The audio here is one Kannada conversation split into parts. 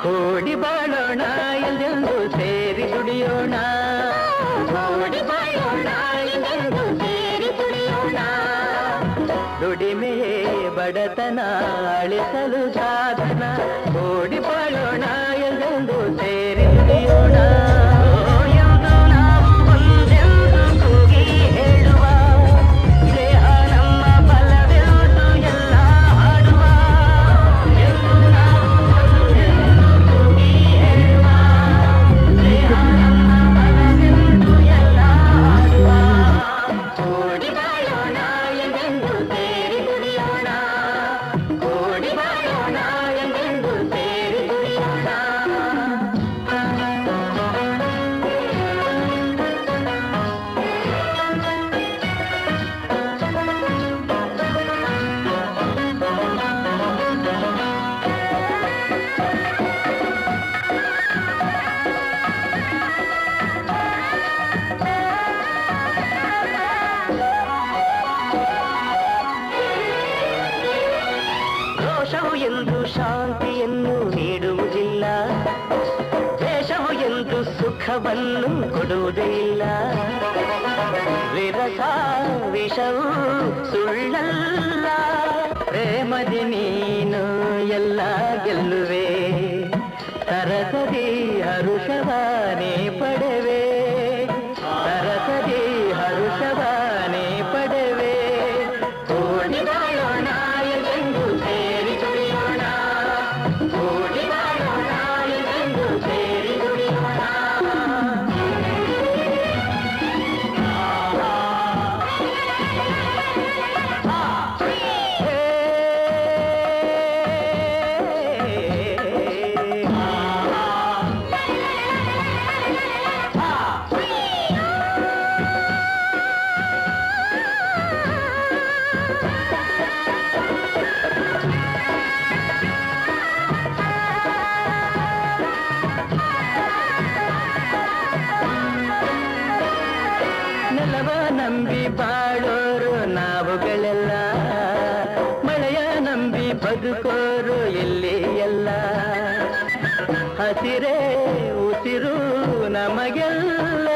ಕೂಡಿ ಬಾಳೋಣ ಎಲ್ಲೆಂದು ಸೇರಿ ದುಡಿಯೋಣ, ಕೂಡಿ ಬಾಳೋಣ ಎಲ್ಲೆಂದು ಸೇರಿ ದುಡಿಯೋಣ. ದುಡಿಮೆಯೇ ಬಡತನ ಅಳಿಸಲು ಸಾಧನ. ಕೂಡಿ ಬಾಳೋಣ ಎಲ್ಲೆಂದು ಸೇರಿ ದುಡಿಯೋಣ. ಎಂದು ನಾವು ಒಂದೆಂದು ಕೂಗಿ ಹೇಳುವ, ಸ್ನೇಹ ನಮ್ಮ ಬಲವೆಂದು ಎಲ್ಲ ಹಾಡುವ. ಎಂದು ನಾವು ಒಂದೆಂದು ಕೂಗಿ ಹೇಳುವ, ಸ್ನೇಹ ನಮ್ಮ ಬಲವೆಂದು ಎಲ್ಲ ಹಾಡುವ. ಕೂಡಿ ಬಾಳೋಣ ಎಲ್ಲೆಂದು ಸೇರಿ ದುಡಿಯೋಣ, ಕೂಡಿ ಬಾಳೋಣ ಎಲ್ಲೆಂದು ಸೇರಿ ದುಡಿಯೋಣ. ರೋಷವು ಎಂದು ಶಾಂತಿಯನ್ನು ನೀಡುವುದಿಲ್ಲ, ದ್ವೇಷವು ಎಂದು ಸುಖವನ್ನು ಕೊಡುವುದೇ ಇಲ್ಲ. ವಿರಸ ವಿಷವು ಸುಳ್ಳಲ್ಲ, ಪ್ರೇಮದಿ ನೀನು ಎಲ್ಲ ಗೆಲ್ಲುವೆ. ಸರಸದಿ ಹರುಷವಾನೇ ಪಡೆವೆ, ಸರಸದಿ ಹರುಷವಾನೇ ಪಡೆವೆ. ಕೂಡಿ ಬಾಳೋಣ ಎಲ್ಲೆಂದು ಸೇರಿ ದುಡಿಯೋಣ, ಕೂಡಿ ಬಾಳೋಣ ಎಲ್ಲೆಂದು ಸೇರಿ ದುಡಿಯೋಣ. ನೆಲವ ನಂಬಿ ಬಾಳೋರು ನಾವುಗಳೆಲ್ಲ, ಮಳೆಯ ನಂಬಿ ಬದುಕೋರು ಎಲ್ಲಿ ಎಲ್ಲ. ಹಸಿರೇ ಉಸಿರು ನಮಗೆಲ್ಲ,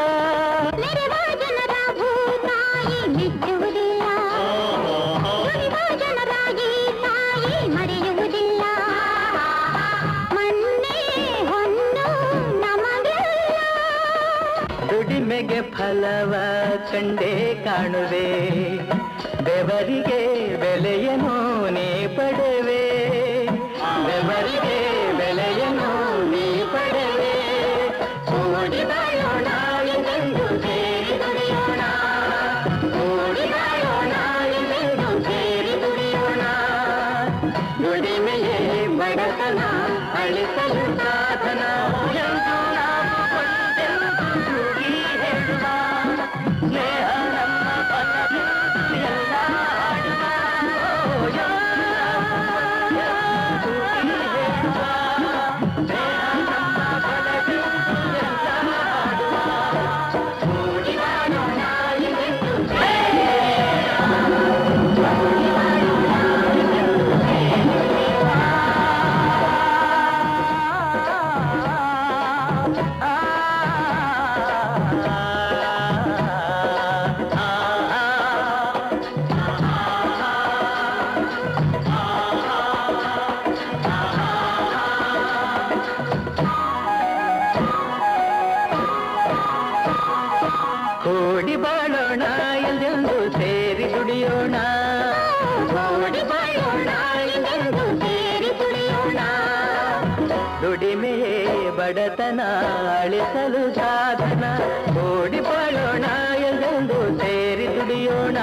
ನೆರೆವ ಜನರ ಭೂತಾಯಿ ಮೆಚ್ಚುವುದಿಲ್ಲ, ದುಡಿವ ಜನರಾಗಿ ತಾಯಿ ಮರೆಯುವುದಿಲ್ಲ. ಮಣ್ಣೇ ಹೊನ್ನು ನಮಗೆಲ್ಲ, ದುಡಿಮೆಗೆ ಫಲವ ಕಂಡೇ ಕಾಣುವೆ. ಬೆವರಿಗೆ ಬೆಲೆಯನ್ನು ನೀ ಪಡೆವೆ, ಬೆವರಿಗೆ ಬೆಲೆಯನ್ನು ನೀ ಪಡೆವೆ. ಕೂಡಿ ಬಾಳೋಣ ಎಲ್ಲೆಂದು ಸೇರಿ ದುಡಿಯೋಣ, ಕೂಡಿ ಬಾಳೋಣ ಎಲ್ಲೆಂದು ಸೇರಿ ದುಡಿಯೋಣ. ದುಡಿಮೆಯೇ ಬಡತನ ಅಳಿಸಲು ಸಾಧನ. ಎಂದು ನಾವು ಒಂದೆಂದು ಕೂಗಿ ಹೇಳುವ, ಸ್ನೇಹ ನಮ್ಮ ಬಲವೆಂದು ಎಲ್ಲ ಹಾಡುವ. ಎಂದು ನಾವು ಒಂದೆಂದು ಕೂಗಿ ಹೇಳುವ, ಸ್ನೇಹ ನಮ್ಮ ಬಲವೆಂದು ಎಲ್ಲ ಹಾಡುವ. ಕೂಡಿ ಬಾಳೋಣ ಎಲ್ಲೆಂದು ಸೇರಿ ಕೂಡಿ ಬಾಳೋಣ ಎಲ್ಲೆಂದು ಸೇರಿ ದುಡಿಯೋಣ, ಕೂಡಿ ಬಾಳೋಣ ಎಲ್ಲೆಂದು ಸೇರಿ ದುಡಿಯೋಣ. ದುಡಿಮೆಯೇ ಬಡತನ ಅಳಿಸಲು ಸಾಧನ. ಕೂಡಿ ಬಾಳೋಣ ಎಲ್ಲೆಂದು ಸೇರಿ ದುಡಿಯೋಣ.